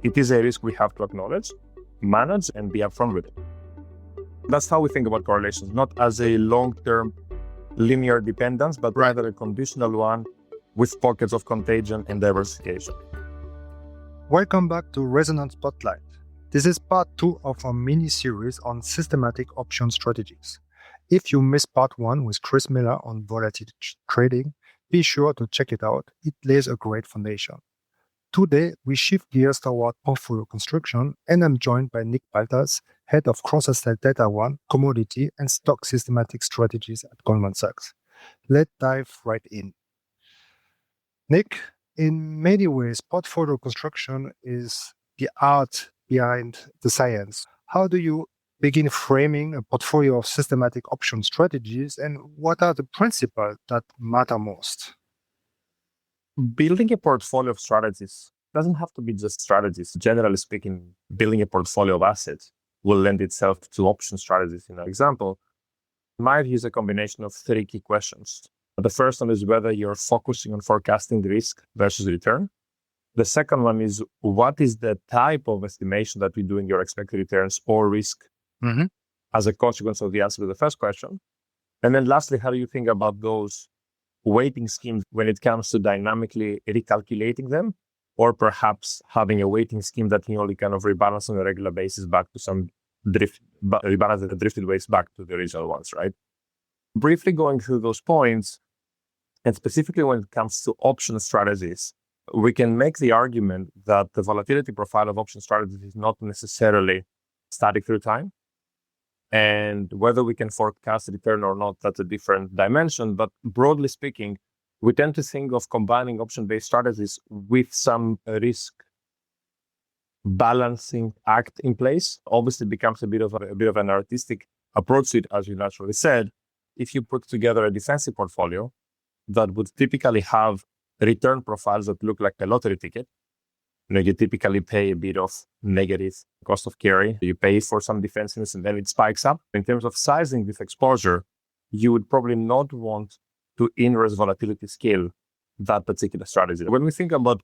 It is a risk we have to acknowledge, manage, and be upfront with it. That's how we think about correlations, not as a long-term linear dependence, but rather a conditional one with pockets of contagion and diversification. Welcome back to Resonanz Spotlight. This is part 2 of our mini-series on systematic option strategies. If you missed part 1 with Chris Miller on volatility trading, be sure to check it out. It lays a great foundation. Today, we shift gears toward portfolio construction, and I'm joined by Nick Baltas, head of cross-asset data one, commodity, and stock systematic strategies at Goldman Sachs. Let's dive right in. Nick, in many ways, portfolio construction is the art behind the science. How do you begin framing a portfolio of systematic option strategies, and what are the principles that matter most? Building a portfolio of strategies doesn't have to be just strategies. Generally speaking, building a portfolio of assets will lend itself to option strategies. In our example, might use a combination of 3 key questions. The first one is whether you're focusing on forecasting the risk versus return. The second one is what is the type of estimation that we do in your expected returns or risk as a consequence of the answer to the first question. And then lastly, how do you think about those weighting schemes when it comes to dynamically recalculating them, or perhaps having a weighting scheme that can only kind of rebalance on a regular basis back to some rebalance the drifted weights back to the original ones, right? Briefly going through those points, and specifically when it comes to option strategies, we can make the argument that the volatility profile of option strategies is not necessarily static through time. And whether we can forecast return or not, that's a different dimension. But broadly speaking, we tend to think of combining option-based strategies with some risk balancing act in place. Obviously, it becomes a bit of an artistic approach to it, as you naturally said. If you put together a defensive portfolio that would typically have return profiles that look like a lottery ticket, you typically pay a bit of negative cost of carry. You pay for some defensiveness and then it spikes up. In terms of sizing this exposure, you would probably not want to inverse volatility scale that particular strategy. When we think about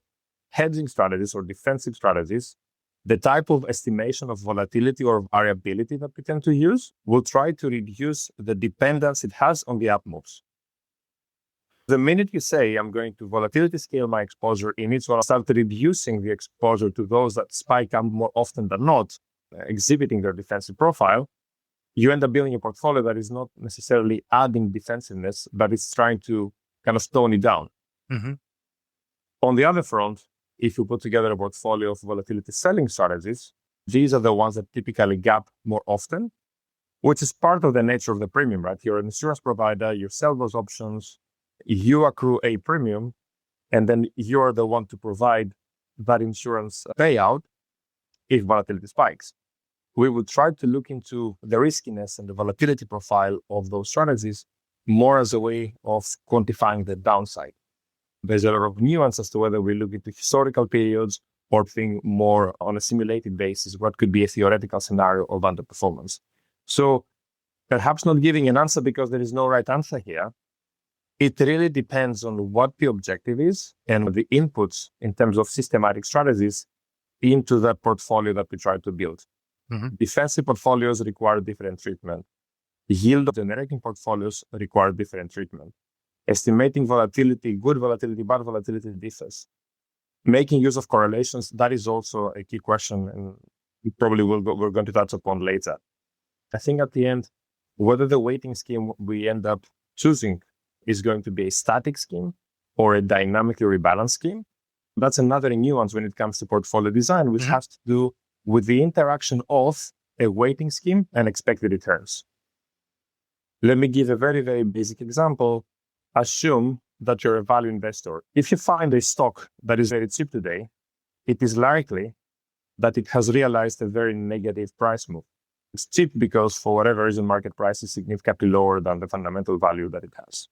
hedging strategies or defensive strategies, the type of estimation of volatility or variability that we tend to use will try to reduce the dependence it has on the up moves. The minute you say, I'm going to volatility scale my exposure in each one, start reducing the exposure to those that spike up more often than not, exhibiting their defensive profile, you end up building a portfolio that is not necessarily adding defensiveness, but it's trying to kind of tone it down. On the other front, if you put together a portfolio of volatility selling strategies, these are the ones that typically gap more often, which is part of the nature of the premium, right? You're an insurance provider, you sell those options, you accrue a premium, and then you're the one to provide that insurance payout if volatility spikes. We would try to look into the riskiness and the volatility profile of those strategies more as a way of quantifying the downside. There's a lot of nuance as to whether we look into historical periods or think more on a simulated basis, what could be a theoretical scenario of underperformance. So perhaps not giving an answer because there is no right answer here. It really depends on what the objective is and the inputs in terms of systematic strategies into the portfolio that we try to build. Defensive portfolios require different treatment. Yield-generating portfolios require different treatment. Estimating volatility, good volatility, bad volatility differs. Making use of correlations, that is also a key question, and we're going to touch upon later. I think at the end, whether the weighting scheme we end up choosing is going to be a static scheme or a dynamically rebalanced scheme, that's another nuance when it comes to portfolio design, which has to do with the interaction of a weighting scheme and expected returns. Let me give a very, very basic example. Assume that you're a value investor. If you find a stock that is very cheap today, it is likely that it has realized a very negative price move. It's cheap because for whatever reason, market price is significantly lower than the fundamental value that it has.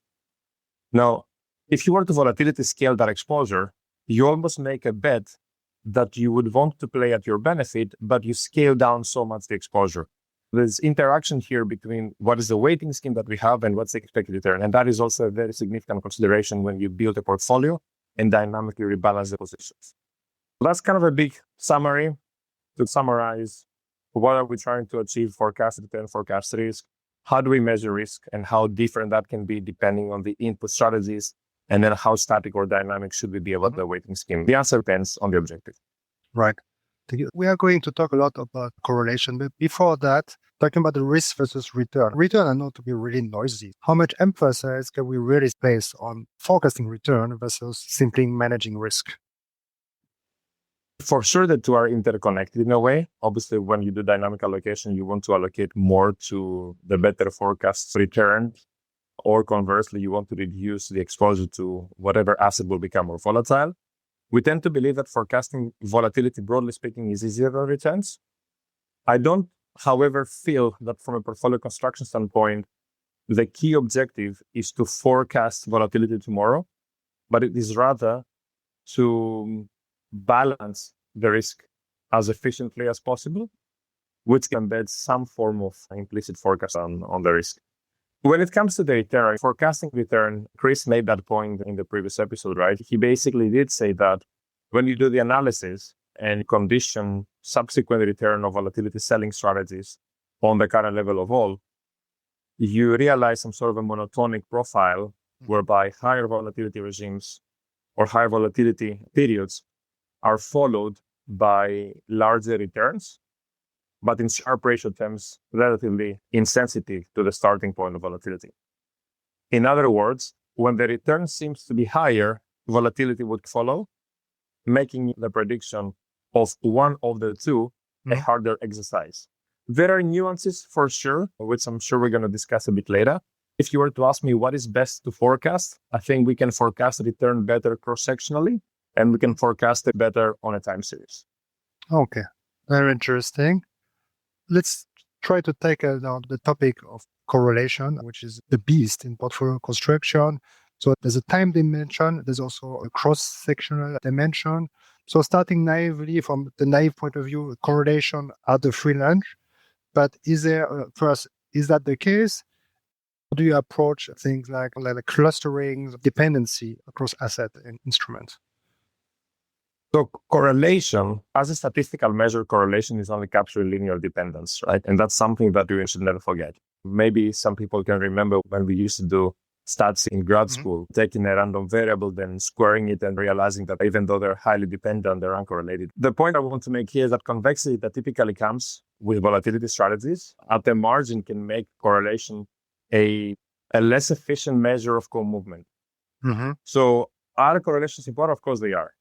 Now, if you were to volatility scale that exposure, you almost make a bet that you would want to play at your benefit, but you scale down so much the exposure. There's interaction here between what is the weighting scheme that we have and what's the expected return. And that is also a very significant consideration when you build a portfolio and dynamically rebalance the positions. That's kind of a big summary. To summarize, what are we trying to achieve? Forecast return, forecast risk. How do we measure risk and how different that can be depending on the input strategies? And then how static or dynamic should we be about the weighting scheme? The answer depends on the objective. Right. Thank you. We are going to talk a lot about correlation, but before that, talking about the risk versus return. Return are known to be really noisy. How much emphasis can we really place on forecasting return versus simply managing risk? For sure, the two are interconnected in a way. Obviously, when you do dynamic allocation, you want to allocate more to the better forecast return, or conversely, you want to reduce the exposure to whatever asset will become more volatile. We tend to believe that forecasting volatility, broadly speaking, is easier than returns. I don't, however, feel that from a portfolio construction standpoint, the key objective is to forecast volatility tomorrow, but it is rather to balance the risk as efficiently as possible, which embeds some form of implicit forecast on the risk. When it comes to the return, forecasting return, Chris made that point in the previous episode, right? He basically did say that when you do the analysis and condition subsequent return of volatility selling strategies on the current level of all, you realize some sort of a monotonic profile whereby higher volatility regimes or higher volatility periods are followed by larger returns, but in Sharpe ratio terms, relatively insensitive to the starting point of volatility. In other words, when the return seems to be higher, volatility would follow, making the prediction of one of the two a harder exercise. There are nuances for sure, which I'm sure we're going to discuss a bit later. If you were to ask me what is best to forecast, I think we can forecast return better cross-sectionally, and we can forecast it better on a time series. Okay, very interesting. Let's try to take now the topic of correlation, which is the beast in portfolio construction. So there's a time dimension, there's also a cross-sectional dimension. So starting naively from the naive point of view, correlation are the free lunch. But is there, first, is that the case? How do you approach things like clustering, dependency across asset and instruments? So correlation, as a statistical measure, correlation is only capturing linear dependence, right? And that's something that we should never forget. Maybe some people can remember when we used to do stats in grad school, taking a random variable, then squaring it and realizing that even though they're highly dependent, they're uncorrelated. The point I want to make here is that convexity that typically comes with volatility strategies at the margin can make correlation a less efficient measure of co-movement. So are correlations important? Of course they are.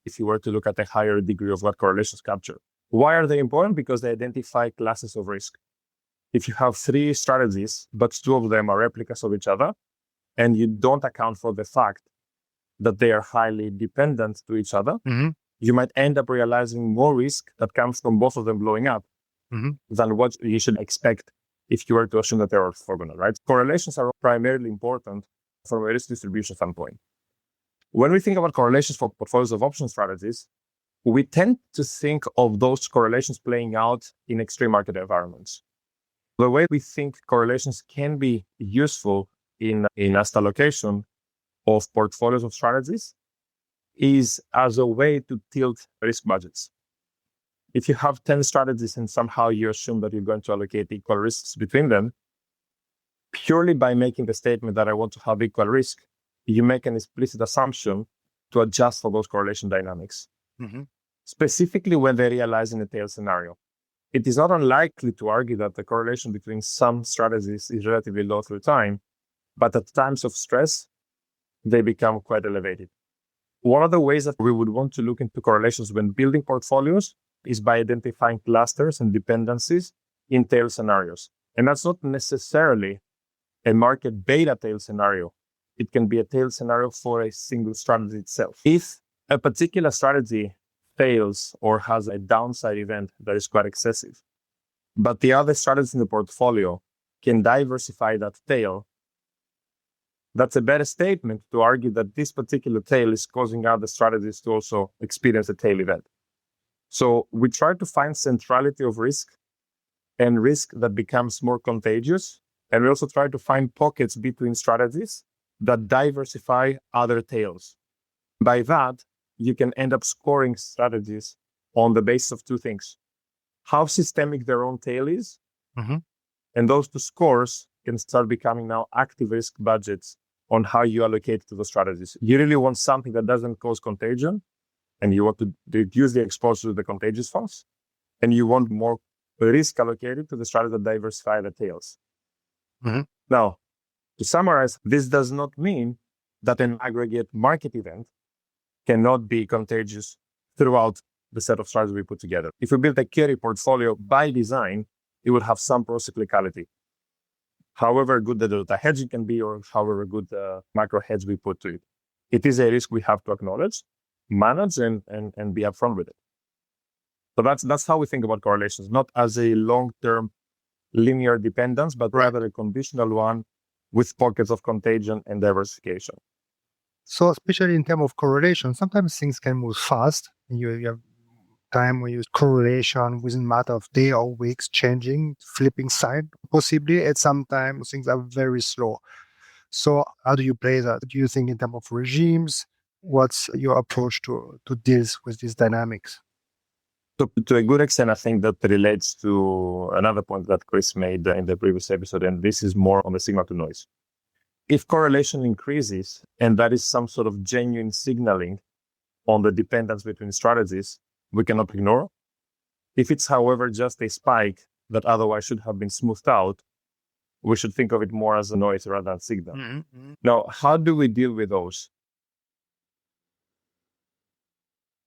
If you were to look at a higher degree of what correlations capture. Why are they important? Because they identify classes of risk. If you have three strategies, but two of them are replicas of each other, and you don't account for the fact that they are highly dependent to each other, you might end up realizing more risk that comes from both of them blowing up than what you should expect if you were to assume that they're orthogonal, right? Correlations are primarily important from a risk distribution standpoint. When we think about correlations for portfolios of option strategies, we tend to think of those correlations playing out in extreme market environments. The way we think correlations can be useful in asset allocation of portfolios of strategies is as a way to tilt risk budgets. If you have 10 strategies and somehow you assume that you're going to allocate equal risks between them, purely by making the statement that I want to have equal risk, you make an explicit assumption to adjust for those correlation dynamics, specifically when they realize in a tail scenario. It is not unlikely to argue that the correlation between some strategies is relatively low through time, but at times of stress, they become quite elevated. One of the ways that we would want to look into correlations when building portfolios is by identifying clusters and dependencies in tail scenarios. And that's not necessarily a market beta tail scenario. It can be a tail scenario for a single strategy itself. If a particular strategy fails or has a downside event that is quite excessive, but the other strategies in the portfolio can diversify that tail, that's a better statement to argue that this particular tail is causing other strategies to also experience a tail event. So we try to find centrality of risk and risk that becomes more contagious. And we also try to find pockets between strategies that diversify other tails. By that, you can end up scoring strategies on the basis of two things: how systemic their own tail is, and those two scores can start becoming now active risk budgets on how you allocate to the strategies. You really want something that doesn't cause contagion, and you want to reduce the exposure to the contagious funds, and you want more risk allocated to the strategies that diversify the tails. Now, to summarize, this does not mean that an aggregate market event cannot be contagious throughout the set of strategies we put together. If we build a carry portfolio by design, it would have some pro-cyclicality. However good the hedging can be, or however good the macro hedge we put to it, it is a risk we have to acknowledge, manage, and be upfront with it. So that's how we think about correlations, not as a long-term linear dependence, but rather a conditional one with pockets of contagion and diversification. So especially in terms of correlation, sometimes things can move fast. You have time where you use correlation within a matter of day or weeks, changing, flipping side, possibly. At some time, things are very slow. So how do you play that? Do you think in terms of regimes? What's your approach to deal with these dynamics? So to a good extent, I think that relates to another point that Chris made in the previous episode, and this is more on the signal to noise. If correlation increases, and that is some sort of genuine signaling on the dependence between strategies, we cannot ignore. If it's, however, just a spike that otherwise should have been smoothed out, we should think of it more as a noise rather than signal. Now, how do we deal with those?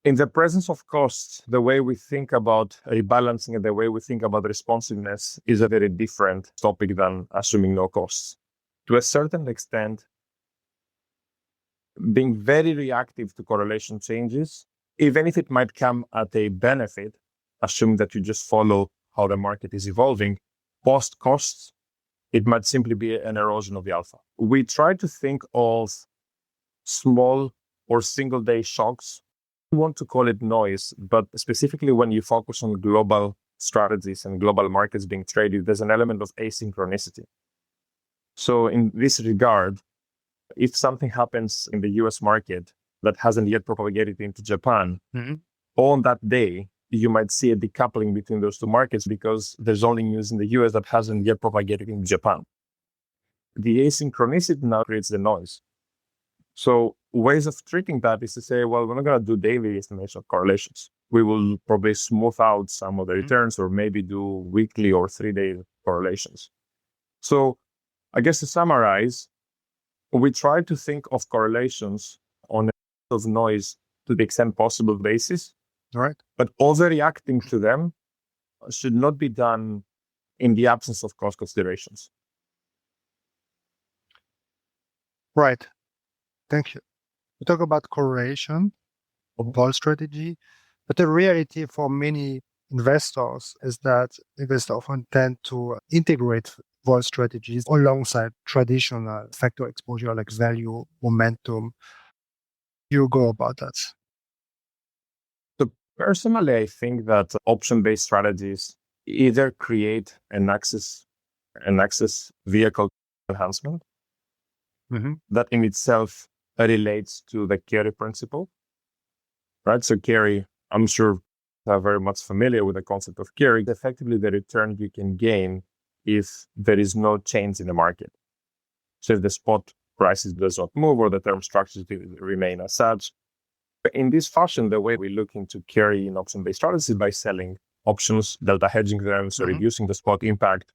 In the presence of costs, the way we think about rebalancing and the way we think about responsiveness is a very different topic than assuming no costs. To a certain extent, being very reactive to correlation changes, even if it might come at a benefit, assuming that you just follow how the market is evolving, post costs, it might simply be an erosion of the alpha. We try to think of small or single day shocks. I want to call it noise, but specifically when you focus on global strategies and global markets being traded, there's an element of asynchronicity. So in this regard, if something happens in the US market that hasn't yet propagated into Japan, on that day, you might see a decoupling between those two markets because there's only news in the US that hasn't yet propagated in Japan. The asynchronicity now creates the noise. So ways of treating that is to say, well, we're not going to do daily estimation of correlations. We will probably smooth out some of the returns or maybe do weekly or 3-day correlations. So I guess to summarize, we try to think of correlations on a of noise to the extent possible basis. Right. But overreacting to them should not be done in the absence of cost considerations. Right. Thank you. We talk about correlation of vol strategy, but the reality for many investors is that investors often tend to integrate vol strategies alongside traditional factor exposure like value, momentum. You go about that. So personally, I think that option-based strategies either create an access vehicle enhancement that in itself relates to the carry principle, right? So carry, I'm sure are very much familiar with the concept of carry. Effectively, the return you can gain if there is no change in the market. So if the spot prices does not move or the term structures remain as such. In this fashion, the way we look into carry in option-based strategies is by selling options, delta hedging them, so reducing the spot impact.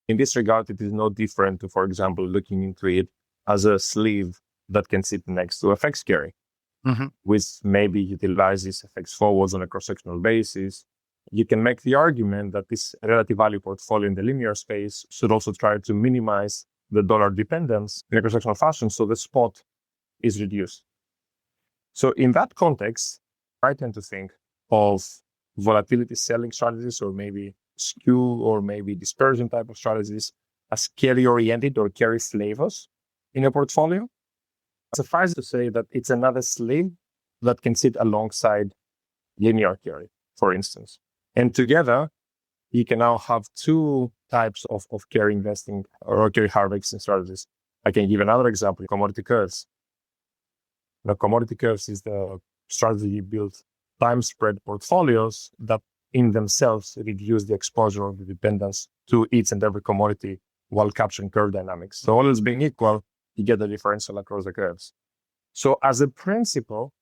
In this regard, it is no different to, for example, looking into it as a sleeve that can sit next to FX carry, which maybe utilizes FX forwards on a cross-sectional basis. You can make the argument that this relative value portfolio in the linear space should also try to minimize the dollar dependence in a cross-sectional fashion so the spot is reduced. So in that context, I tend to think of volatility selling strategies or maybe skew or maybe dispersion type of strategies as carry-oriented or carry flavors in a portfolio. Suffice to say that it's another sleeve that can sit alongside linear carry, for instance. And together, you can now have two types of carry investing or carry harvesting strategies. I can give another example, commodity curves. The commodity curves is the strategy built time spread portfolios that in themselves reduce the exposure of the dependence to each and every commodity while capturing curve dynamics. So all else being equal, you get the differential across the curves. So as a principle,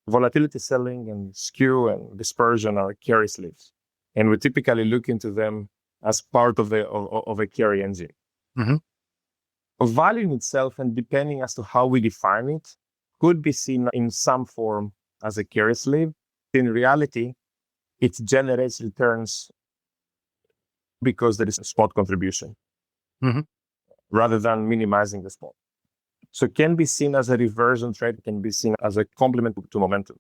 volatility selling and skew and dispersion are carry sleeves. And we typically look into them as part of a carry engine. Mm-hmm. Value in itself, and depending as to how we define it, could be seen in some form as a carry sleeve. In reality, it generates returns because there is a spot contribution Mm-hmm. rather than minimizing the spot. So it can be seen as a reversion trade, it can be seen as a complement to momentum.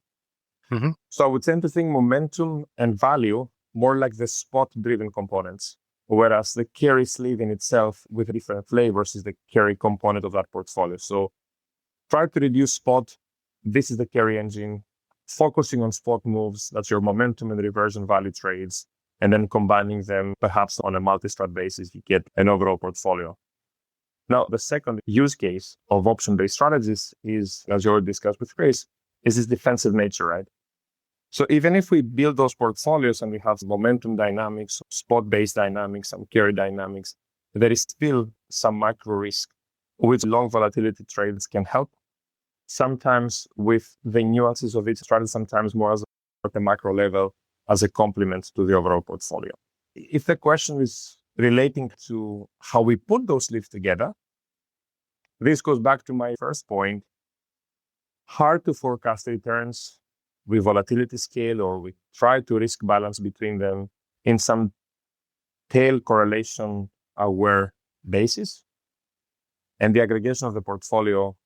Mm-hmm. So I would tend to think momentum and value more like the spot-driven components, whereas the carry sleeve in itself with different flavors is the carry component of that portfolio. So try to reduce spot. This is the carry engine. Focusing on spot moves, that's your momentum and reversion value trades, and then combining them perhaps on a multi-strat basis, you get an overall portfolio. Now, the second use case of option-based strategies is, as you already discussed with Chris, is this defensive nature, right? So even if we build those portfolios and we have momentum dynamics, spot-based dynamics, some carry dynamics, there is still some micro risk, which long volatility trades can help. Sometimes with the nuances of each strategy, sometimes more at the macro level as a complement to the overall portfolio. If the question is relating to how we put those sleeves together, this goes back to my first point. Hard to forecast returns with volatility scale, or we try to risk balance between them in some tail correlation aware basis. And the aggregation of the portfolio,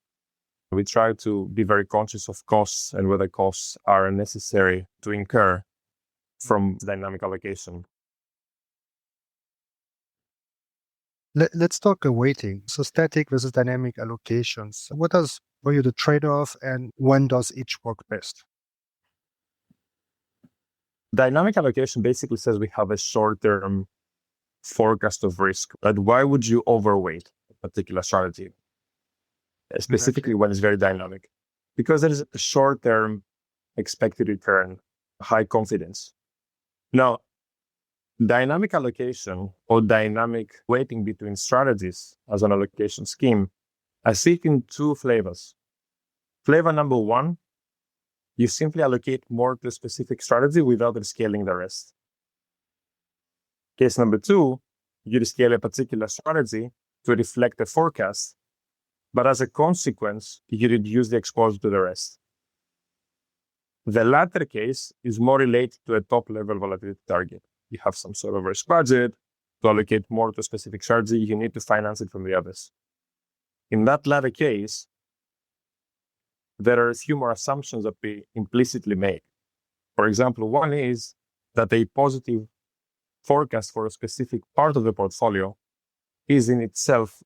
we try to be very conscious of costs and whether costs are necessary to incur from dynamic allocation. Let's talk weighting. So static versus dynamic allocations. What does for you the trade-off, and when does each work best? Dynamic allocation basically says we have a short-term forecast of risk. But why would you overweight a particular strategy? Specifically when it's very dynamic? Because there is a short-term expected return, high confidence. Now, dynamic allocation or dynamic weighting between strategies as an allocation scheme, I see it in two flavors. Flavor number one, you simply allocate more to a specific strategy without scaling the rest. Case number two, you scale a particular strategy to reflect a forecast, but as a consequence, you reduce the exposure to the rest. The latter case is more related to a top-level volatility target. You have some sort of risk budget to allocate more to a specific strategy. You need to finance it from the others. In that latter case, there are a few more assumptions that we implicitly make. For example, one is that a positive forecast for a specific part of the portfolio is in itself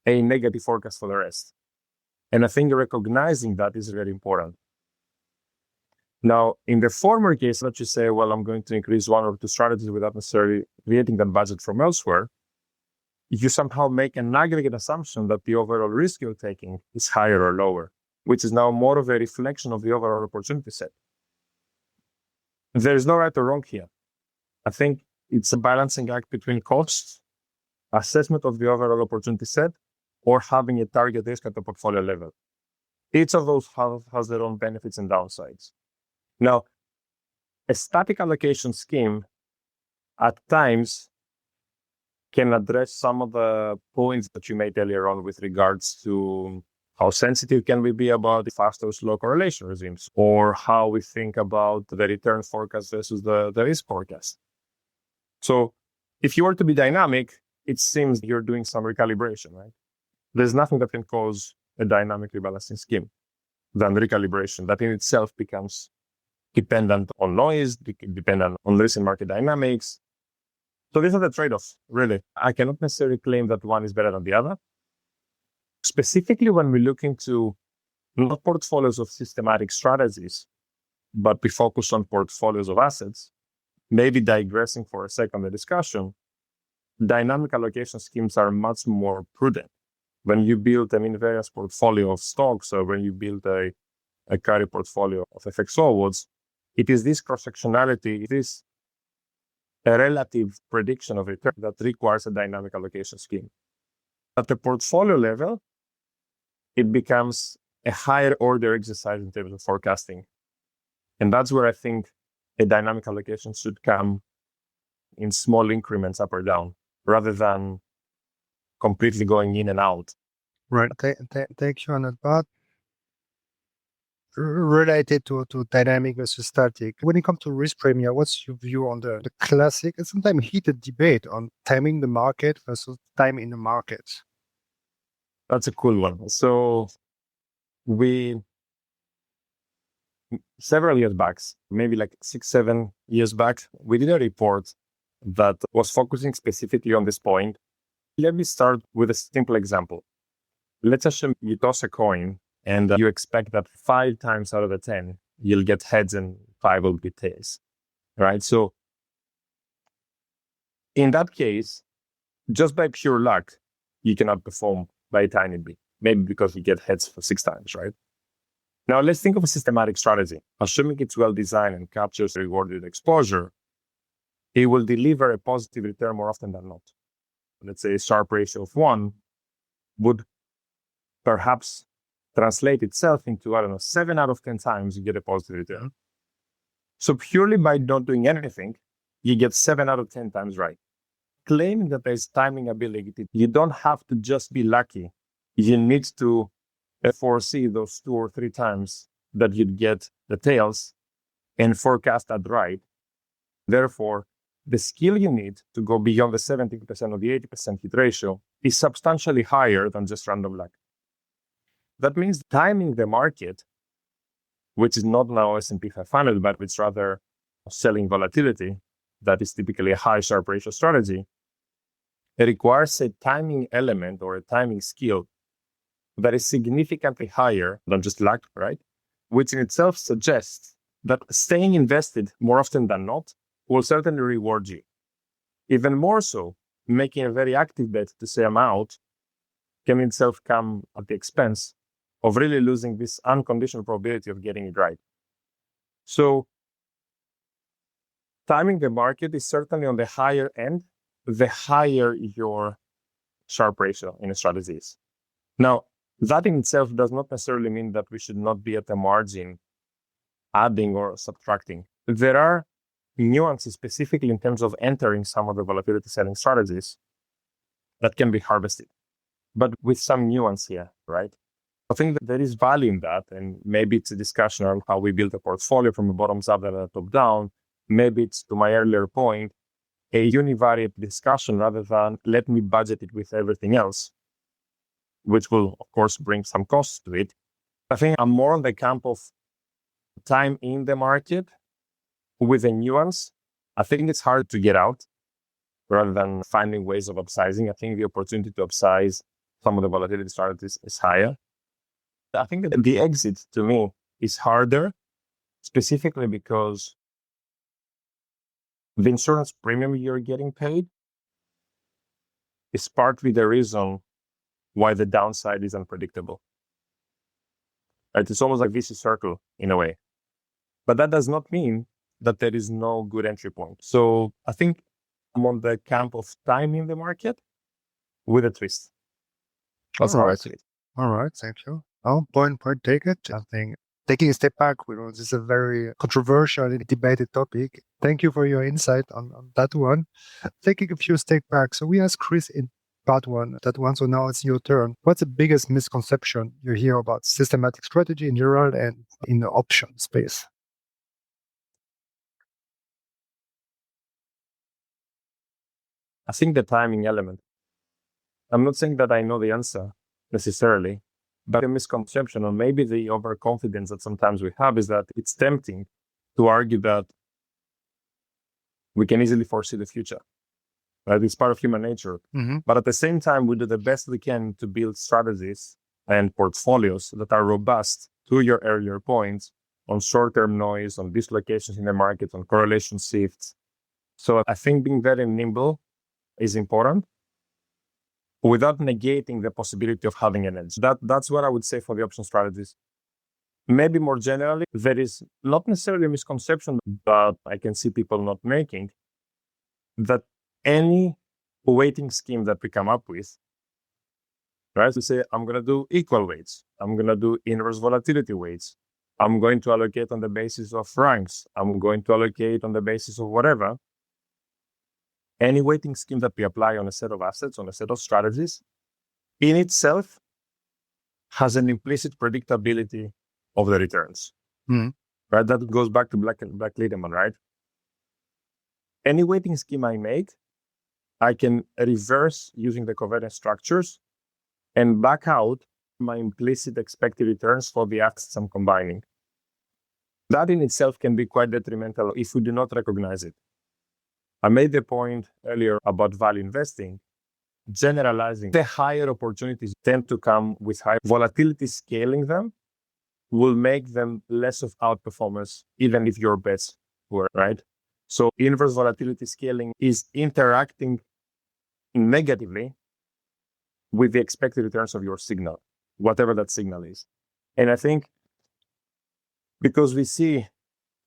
a negative forecast for the rest. And I think recognizing that is very important. Now, in the former case, that you say, well, I'm going to increase one or two strategies without necessarily creating that budget from elsewhere, you somehow make an aggregate assumption that the overall risk you're taking is higher or lower, which is now more of a reflection of the overall opportunity set. There is no right or wrong here. I think it's a balancing act between costs, assessment of the overall opportunity set, or having a target risk at the portfolio level. Each of those has their own benefits and downsides. Now, a static allocation scheme at times can address some of the points that you made earlier on with regards to how sensitive can we be about the fast or slow correlation regimes, or how we think about the return forecast versus the risk forecast. So if you were to be dynamic, it seems you're doing some recalibration, right? There's nothing that can cause a dynamic rebalancing scheme than recalibration that in itself becomes dependent on noise, dependent on recent market dynamics. So these are the trade-offs, really. I cannot necessarily claim that one is better than the other. Specifically when we look into not portfolios of systematic strategies, but we focus on portfolios of assets, maybe digressing for a second the discussion, dynamic allocation schemes are much more prudent when you build an invariance portfolio of stocks or when you build a carry portfolio of FX forwards, it is this cross-sectionality, it is a relative prediction of return that requires a dynamic allocation scheme. At the portfolio level, it becomes a higher order exercise in terms of forecasting. And that's where I think a dynamic allocation should come in small increments up or down, rather than completely going in and out. Right. Thank you on that part. Related to dynamic versus static, when it comes to risk premia, what's your view on the classic and sometimes heated debate on timing the market versus time in the market? That's a cool one. So several years back, maybe like 6-7 years back, we did a report that was focusing specifically on this point. Let me start with a simple example. Let's assume you toss a coin and you expect that 5 times out of the 10, you'll get heads and 5 will be tails, right? So in that case, just by pure luck, you cannot perform by a tiny bit, maybe because you get heads for 6 times, right? Now, let's think of a systematic strategy. Assuming it's well designed and captures rewarded exposure, it will deliver a positive return more often than not. Let's say a Sharpe ratio of 1 would perhaps translate itself into, 7 out of 10 times you get a positive return. So purely by not doing anything, you get 7 out of 10 times right. Claiming that there's timing ability, you don't have to just be lucky. You need to foresee those 2 or 3 times that you'd get the tails and forecast that right. Therefore, the skill you need to go beyond the 70% or the 80% hit ratio is substantially higher than just random luck. That means timing the market, which is not now S&P 500, but it's rather selling volatility, that is typically a high Sharpe ratio strategy, it requires a timing element or a timing skill that is significantly higher than just luck, right? Which in itself suggests that staying invested more often than not will certainly reward you. Even more so, making a very active bet to say I'm out can in itself come at the expense of really losing this unconditional probability of getting it right. So timing the market is certainly on the higher end, the higher your Sharpe ratio in a strategy is. Now, that in itself does not necessarily mean that we should not be at the margin adding or subtracting. There are nuances specifically in terms of entering some of the volatility selling strategies that can be harvested, but with some nuance here, right? I think that there is value in that, and maybe it's a discussion on how we build a portfolio from a bottoms up and a top down. Maybe it's, to my earlier point, a univariate discussion rather than let me budget it with everything else, which will, of course, bring some costs to it. I think I'm more on the camp of time in the market with a nuance. I think it's hard to get out rather than finding ways of upsizing. I think the opportunity to upsize some of the volatility strategies is higher. I think that the exit, to me, is harder, specifically because the insurance premium you're getting paid is partly the reason why the downside is unpredictable. Right? It's almost like a vicious circle in a way. But that does not mean that there is no good entry point. So I think I'm on the camp of timing the market with a twist. That's how I see it. All right, thank you. Oh, point taken. I think taking a step back, this is a very controversial and debated topic. Thank you for your insight on that one. Taking a few steps back. So we asked Chris in part one, so now it's your turn. What's the biggest misconception you hear about systematic strategy in general and in the option space? I think the timing element. I'm not saying that I know the answer necessarily, but a misconception or maybe the overconfidence that sometimes we have is that it's tempting to argue that we can easily foresee the future. Right? It's part of human nature. Mm-hmm. But at the same time, we do the best we can to build strategies and portfolios that are robust, to your earlier points, on short-term noise, on dislocations in the market, on correlation shifts. So I think being very nimble is important. without negating the possibility of having an edge. That's what I would say for the option strategies. Maybe more generally, there is not necessarily a misconception, but I can see people not making, that any weighting scheme that we come up with, right? We say, I'm going to do equal weights. I'm going to do inverse volatility weights. I'm going to allocate on the basis of ranks. I'm going to allocate on the basis of whatever. Any weighting scheme that we apply on a set of assets, on a set of strategies, in itself has an implicit predictability of the returns. Right? That goes back to Black Liederman, right? Any weighting scheme I make, I can reverse using the covariance structures and back out my implicit expected returns for the assets I'm combining. That in itself can be quite detrimental if we do not recognize it. I made the point earlier about value investing. Generalizing, the higher opportunities tend to come with high volatility. Scaling them will make them less of outperformers, even if your bets were right. So inverse volatility scaling is interacting negatively with the expected returns of your signal, whatever that signal is. And I think because we see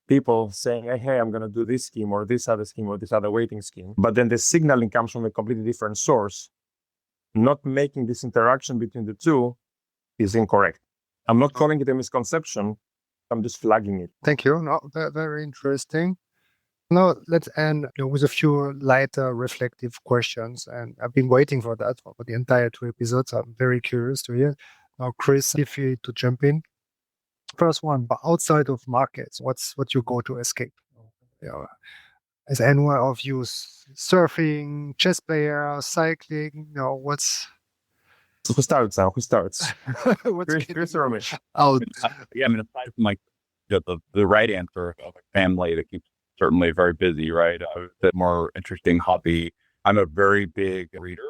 people saying, hey, I'm going to do this scheme or this other scheme or this other weighting scheme, but then the signaling comes from a completely different source, not making this interaction between the two is incorrect. I'm not calling it a misconception. I'm just flagging it. Thank you. No, very interesting. Now, let's end with a few lighter reflective questions. And I've been waiting for that for the entire 2 episodes. I'm very curious to hear. Now, Chris, feel free to jump in. First one, but outside of markets, what you go to escape? Is anyone of you surfing, chess player, cycling? What's... Who starts now? Who starts? What's Chris or me? out? Yeah, I mean, aside from like the right answer of a family that keeps certainly very busy, right? The more interesting hobby. I'm a very big reader,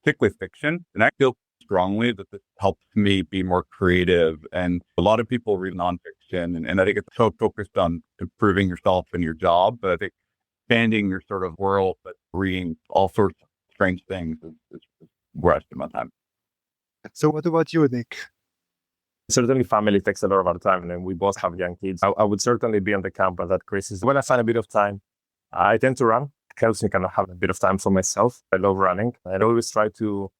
particularly fiction, and I feel strongly that this helps me be more creative. And a lot of people read nonfiction, and I think it's so focused on improving yourself and your job, but I think expanding your sort of world, but reading all sorts of strange things is where I spend my time. So what about you, Nick? Certainly family takes a lot of our time, and we both have young kids. I would certainly be on the camp that Chris is. When I find a bit of time, I tend to run. It helps me kind of have a bit of time for myself. I love running. I always try to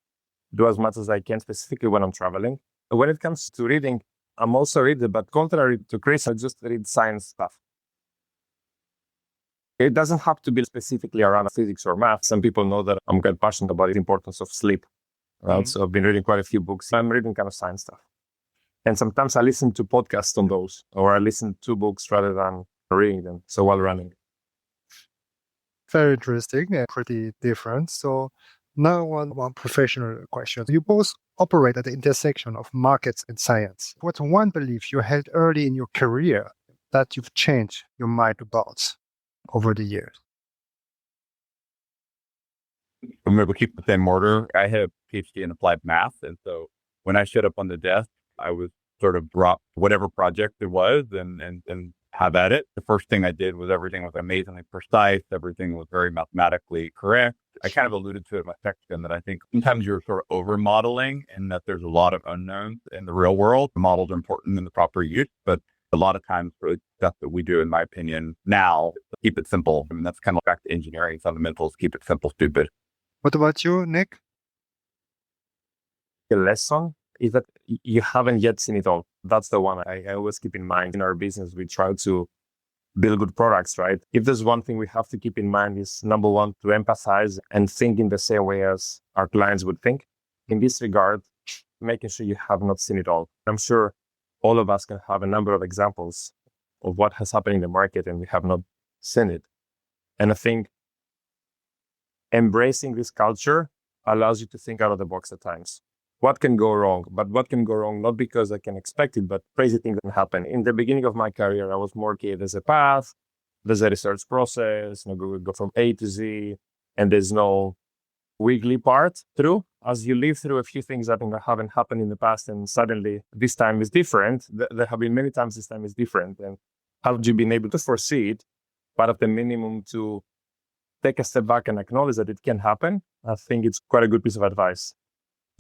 do as much as I can, specifically when I'm traveling. When it comes to reading, I'm also a reader, but contrary to Chris, I just read science stuff. It doesn't have to be specifically around physics or math. Some people know that I'm quite passionate about the importance of sleep. Right? So I've been reading quite a few books. I'm reading kind of science stuff. And sometimes I listen to podcasts on those, or I listen to books rather than reading them. So while running. Very interesting and pretty different. So now one professional question. You both operate at the intersection of markets and science. What's one belief you held early in your career that you've changed your mind about over the years? I'm going to keep the same order. I had a PhD in applied math. And so when I showed up on the desk, I was sort of brought whatever project it was and have at it. The first thing I did was everything was amazingly precise. Everything was very mathematically correct. I kind of alluded to it in my section that I think sometimes you're sort of over modeling and that there's a lot of unknowns in the real world. The models are important in the proper use, but a lot of times for the stuff that we do, in my opinion, now, keep it simple. I mean, that's kind of back to engineering fundamentals, keep it simple, stupid. What about you, Nick? The lesson is that you haven't yet seen it all. That's the one I always keep in mind. In our business, we try to build good products, right? If there's one thing we have to keep in mind is, number one, to empathize and think in the same way as our clients would think. In this regard, making sure you have not seen it all. I'm sure all of us can have a number of examples of what has happened in the market and we have not seen it. And I think embracing this culture allows you to think out of the box at times. What can go wrong? But what can go wrong, not because I can expect it, but crazy things can happen. In the beginning of my career, I was more, okay, there's a path, there's a research process, we go from A to Z, and there's no wiggly part through. As you live through a few things that haven't happened in the past, and suddenly this time is different, there have been many times this time is different. And have you been able to foresee it? Part of the minimum to take a step back and acknowledge that it can happen. I think it's quite a good piece of advice.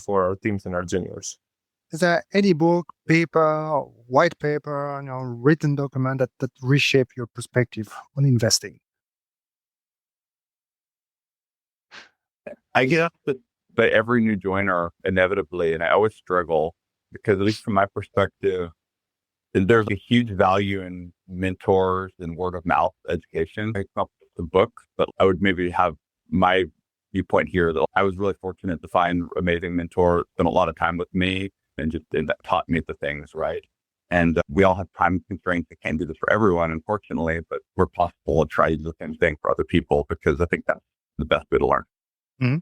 for our teams and our juniors. Is there any book, paper, white paper, written document that reshape your perspective on investing? I get asked by every new joiner inevitably, and I always struggle because, at least from my perspective, there's a huge value in mentors and word of mouth education. I come up with the book, but I would maybe have my viewpoint here that I was really fortunate to find amazing mentors, spent a lot of time with me, and that taught me the things, right? And we all have time constraints. I can't do this for everyone, unfortunately, but where possible, I'll try to do the same thing for other people because I think that's the best way to learn. Mm-hmm.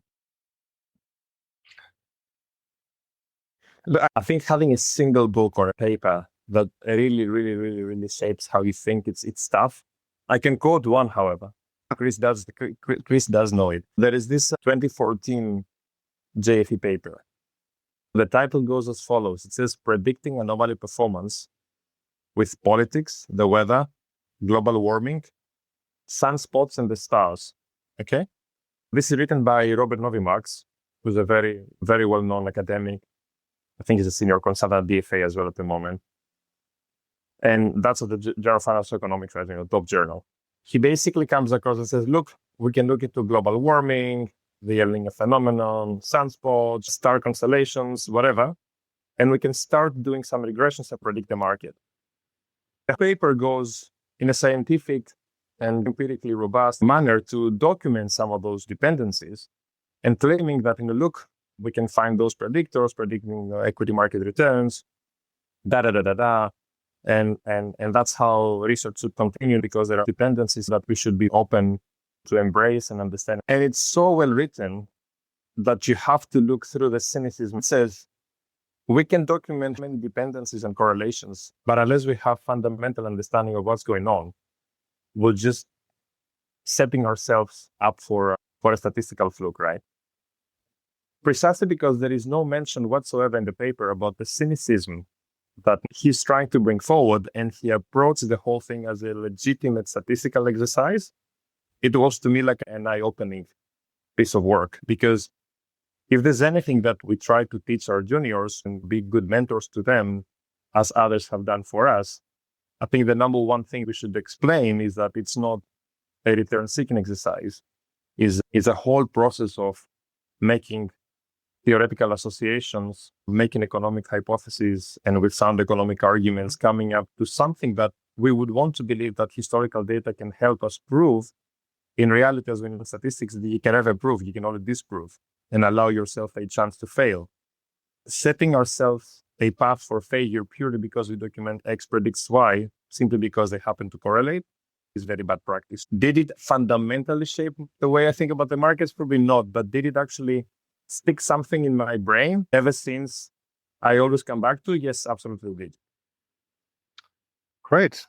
But I think having a single book or a paper that really shapes how you think, it's tough. I can quote one, however. Chris does know it. There is this 2014 JFE paper. The title goes as follows. It says, Predicting Anomaly Performance with Politics, the Weather, Global Warming, Sunspots and the Stars. Okay? This is written by Robert Novimax, who's a very, very well-known academic. I think he's a senior consultant at DFA as well at the moment. And that's at the Journal of Financial Economics, right? Top journal. He basically comes across and says, look, we can look into global warming, the El Niño phenomenon, sunspots, star constellations, whatever. And we can start doing some regressions and predict the market. The paper goes in a scientific and empirically robust manner to document some of those dependencies and claiming that, look, we can find those predictors predicting equity market returns, and that's how research should continue, because there are dependencies that we should be open to embrace and understand. And it's so well written that you have to look through the cynicism. It says, we can document many dependencies and correlations, but unless we have fundamental understanding of what's going on, we're just setting ourselves up for a statistical fluke, right? Precisely because there is no mention whatsoever in the paper about the cynicism that he's trying to bring forward, and he approached the whole thing as a legitimate statistical exercise. It was to me like an eye-opening piece of work, because if there's anything that we try to teach our juniors and be good mentors to them, as others have done for us, I think the number one thing we should explain is that it's not a return-seeking exercise. Is a whole process of making theoretical associations, making economic hypotheses, and with sound economic arguments, coming up to something that we would want to believe that historical data can help us prove. In reality, as in statistics, you can never prove, you can only disprove and allow yourself a chance to fail. Setting ourselves a path for failure purely because we document X predicts Y, simply because they happen to correlate, is very bad practice. Did it fundamentally shape the way I think about the markets? Probably not, but did it actually stick something in my brain ever since I always come back to? Yes, absolutely did. Great.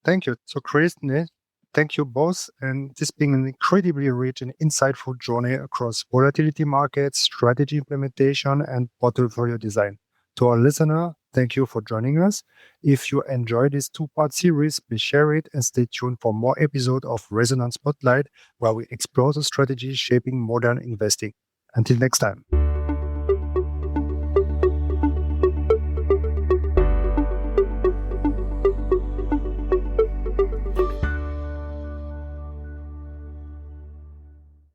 Thank you. So Chris, thank you both. And this being an incredibly rich and insightful journey across volatility markets, strategy implementation, and portfolio design. To our listener, thank you for joining us. If you enjoyed this two-part series, please share it and stay tuned for more episodes of Resonanz Spotlight, where we explore the strategies shaping modern investing. Until next time.